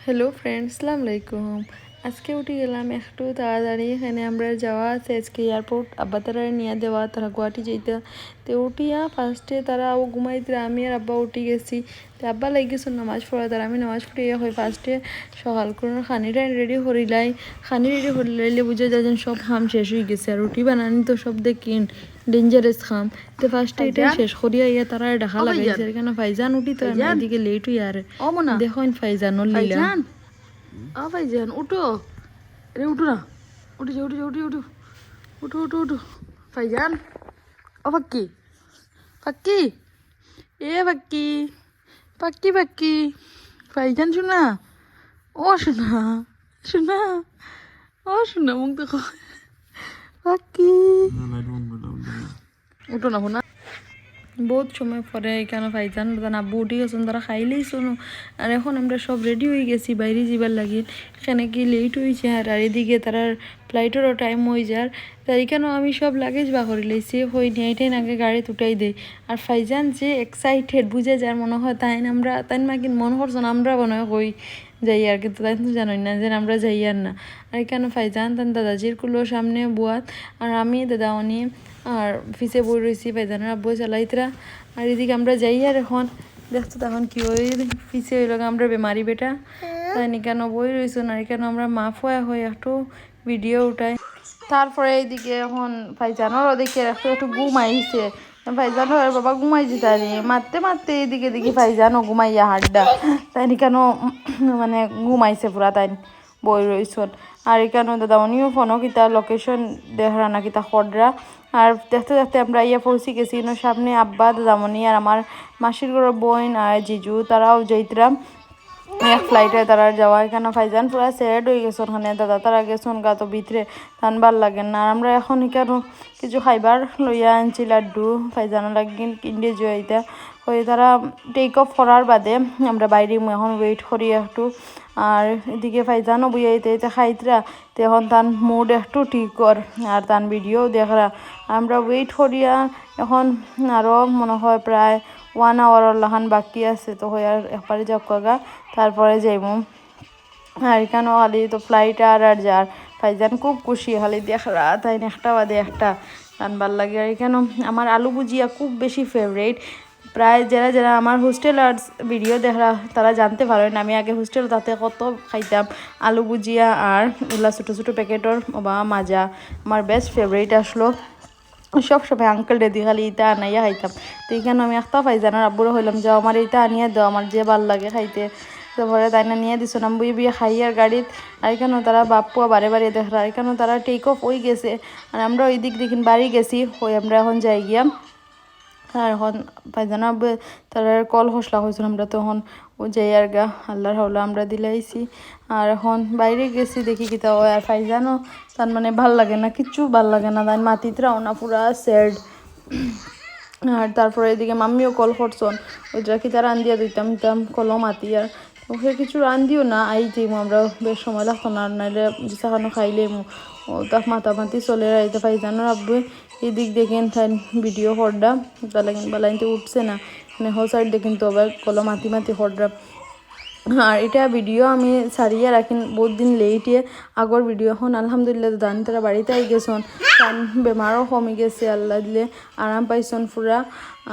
Hello friends, আসসালামু আলাইকুম। আজকে উঠে গেলাম একটু তাড়াতাড়ি। এখানে আমরা যাওয়া আছে আজকে এয়ারপোর্ট, আব্বা তারা নিয়ে দেওয়া, তারা গুয়াহাটি যেতে। তো উঠিয়া ফার্স্টে তারা ঘুমাইতে, আমি আর আব্বা উঠে গেছি। তো আব্বা লাগিয়েছিল নামাজ পড়া, তারা আমি নামাজ পড়িয়া হয় ফার্স্টে সকাল করে খানিটা রেডি করিলাই। খানি রেডি করিলাইলে বুঝে যায় যেন সব খাম শেষ হয়ে গেছে, আর রুটি বানানি তো সব দেখিন ডেঞ্জারাস খাম। তো ফার্স্টে এটাই শেষ করিয়া ইয়া তারা দেখা লাগাইছে। কেন ফাইজান উঠি তো এদিকে লেট হই আর দেখো ফাইজান লীলা। ভাইজান উঠো, আরে উঠো না, উঠে যাও উঠে যাও উঠে উঠো উঠো উঠো উঠো ভাইজান। ও পাক্কি পাক্কি, এ পাক্কি পাক্কি পাক্কি, ভাইজান শোনা, ও শোনা শোনা, ও শোনা মুখ দেখো পাক্কি, উঠো না শোনা। বহুত সময় পরে এখানে ফাইজান বাজান আব্বু উঠি গেছেন, তারা খাইলেই শোনো। আর এখন আমরা সব রেডি হয়ে গেছি বাইরে যাবার লাগি। এখানে কি লেট হয়েছে, আর এদিকে তার ফ্লাইটেরও টাইম হয়ে যার। তার এখানেও আমি সব লাগেজ বা করে লাইছি, হই নিয়ে আগে গাড়িতে উঠাই দেয়। আর ফাইজান যে এক্সাইটেড বুঝে যার মনে হয় তাই আমরা তাই মা কিন্তু মনে করছেন আমরা মনে হয় হই যাই, আর কিন্তু তাই তো জানোই না যে আমরা যাই আর না। আর এখানে ফাইজান তান দাদাজির কুলোর সামনে বুয়াত, আর আমি দাদা অনি আর ফিসে বই রয়েছি ফাইজানের আব্বু চালাইতরা। আর এদিকে আমরা যাই, আর এখন দেখতো তখন কি ওই ফিসে হইল আমরা বেমারি বেটা তাই কেন বই রয়েছে না, কেন আমরা মাফ হয়ে একটু ভিডিও উঠাই। তারপরে এইদিকে এখন ফাইজানোর ওদিকে একটু ঘুম আইছে, ফাইজানো আর বাবা ঘুমাইছে তাই মারতে মারতে এইদিকে দেখি ফাইজানো ঘুমাইয়া হাড্ডা তাই কেন মানে ঘুমাইছে পুরা তাই বই রইছন। আর এখানে দাদা উনিও ফোনও কিতা লোকেশন দেখরা না কিতা খডরা। আর দেখতে দেখতে আমরা ইয়ে পৌঁছে গেছি সামনে। আব্বা দাদামণি আর আমার মাসির ঘরের বোন আর জিজু তারাও যাইতরাম এক ফ্লাইটে তারা যাওয়া। এখানে ফাইজান পুরা স্যাড হয়ে গেছে, ওখানে দাদা তারা গেছেন গা তো ভিতরে তান ভাল লাগে না। আর আমরা এখন এখানে কিছু খাইবার লইয়া আনছি লাড্ডু ফাইজানো লাগিন কিনে যাইতা ওই তারা টেক অফ করার বাদে আমরা বাইরে এখন ওয়েট করি একটু। আর এদিকে ফাইজানও বুঝাইতে খাইতরা তো এখন তান মুড একটু ঠিক কর আর তান ভিডিও দেখরা। আমরা ওয়েট করিয়া এখন আরও মনে হয় প্রায় 1 আওয়ার লাহান বাকি আছে, তো হয়ে আর একবারে যাও কাগা তারপরে যাইব। আর এখানেও খালি তো ফ্লাইট আর যার ফাইজান খুব খুশি, খালি দেখরা তাই একটা বাদে একটা গান ভাল লাগে। আর এখানেও আমার আলু ভুজিয়া খুব বেশি ফেভারিট। প্রায় যারা যারা আমার হোস্টেল আর ভিডিও দেখরা তারা জানতে পারেন আমি আগে হোস্টেল তাতে কত খাইতাম আলু ভুজিয়া আর ওগুলা ছোটো ছোটো প্যাকেটর বা মাজা আমার বেস্ট ফেভারিট আসলো। সব সময় আঙ্কেল রেদি খালি ইটা আনাইয়া খাইতাম। তো এখানে আমি একটা ফাইজানার আব্বুরও হইলাম যে আমার এইটা আনিয়ে দাও, আমার যে ভাল লাগে খাইতে। তারপরে তাই না নিয়ে দিছো না বই বিয়ে খাই আর গাড়িত। আর এখানেও তারা বাপ্পুয়া বারে বারে দেখরা, এখানেও তারা টেক অফ হয়ে গেছে। আর আমরা ওই দিক দেখিন বাড়ি গেছি, ওই আমরা এখন যাই গিয়া। আর এখন ফাইজানা তার কল হসলা হয়েছিল, আমরা তখন ও যাই আর গা আল্লাহর হাওলা আমরা দিলাইছি। আর এখন বাইরে গেছি দেখি কিতা হয়। আর ফাইজানও তার মানে ভাল লাগে না, কিচ্ছু ভাল লাগে না, তাই মাতিতরাও না, পুরা স্যাড। আর তারপরে এদিকে মাম্মিও কল করছন ওইটা কি তার রান্দিয়া দিতাম দিতাম কলও মাতি। আর ওকে কিছু রান্দিও না আই যাইম আমরা, বেশ সময় লাগতো না, নাইলে সাখানো খাইলে ও তাক মাতামাতি চলে আইতে ফাইজানোর আব্বু এদিক দেখেন তাই ভিডিও হরডা বালাইন বালাইনতে উঠছে না, মানে হল সাইড দেখেন তো আবার কলো মাতি মাতি হরডা। আর এটা ভিডিও আমি সারিয়ে রাখিন বহুত দিন লেটে আগর ভিডিও। এখন আলহামদুলিল্লাহ দান তারা বাড়িতে আই গেছন, কারণ বেমারও কমে গেছে, আল্লাহ দিলে আরাম পাইছন পুরা।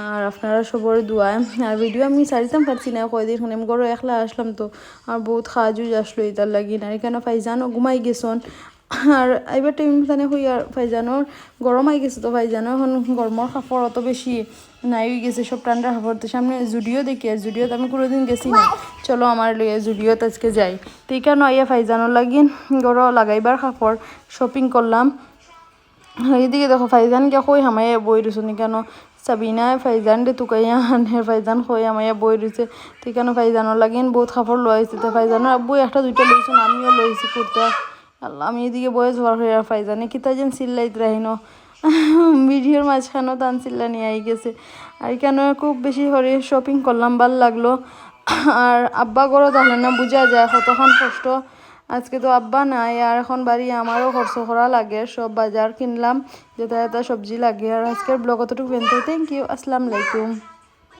আর আপনারা সবর দোয়ায়। আর ভিডিও আমি সারিতাম পারছি না কয়দিন, শুনে আমি গরো একলা আসলাম তো আর বহুত খাজুজ আসলো এটার লাগি। আর এখানে ফাইজানও ঘুমাই গেছন। আর এবার টাইম তানে হই আর ফাইজানোর গরম আই গেছে, তো ফাইজানো এখন গরমের কাপড় অত বেশি নাই হয়ে গেছে, সব ঠান্ডার কাপড়। তো সামনে জুডিও দেখি, আর জুডিওতে আমি কোনোদিন গেছি না, চলো আমার লইয়া জুডিওতে আজকে যাই। তো এখানে আইয়া ফাইজানোর লাগিন গরো লাগাইবার কাপড় শপিং করলাম। এইদিকে দেখো ফাইজান কে কই হামাইয়া বই রয়েছে নি কেন, সাবিনায় ফাইজান রে তুকাইয়া আনের ফাইজান কই আমাইয়া বই রয়েছে। তো এখানে ফাইজানোর লাগিন বহুত কাপড় লইছে, তো ফাইজানোর আব্বু একটা দুইটা লইছেন, আমিও লইছি কুর্তা। আল্লাহ আমি এদিকে বয়স হওয়ার হয়ে আর ফাইজানে কিতা যেন চিল্লাইত রাহিনো ভিডিওর মাঝখানেও তান চিল্লা নিয়ে আই গেছে। আর এখানে খুব বেশি করে শপিং করলাম, ভাল লাগলো। আর আব্বা করো তাহলে না বুঝা যায় কতক্ষণ কষ্ট। আজকে তো আব্বা নাই, আর এখন বাড়ি আমারও খরচ করা লাগে, সব বাজার কিনলাম যেটা যেটা সবজি লাগে। আর আজকের ব্লগ অতটুকু পেনতে, থ্যাংক ইউ, আসসালামু আলাইকুম।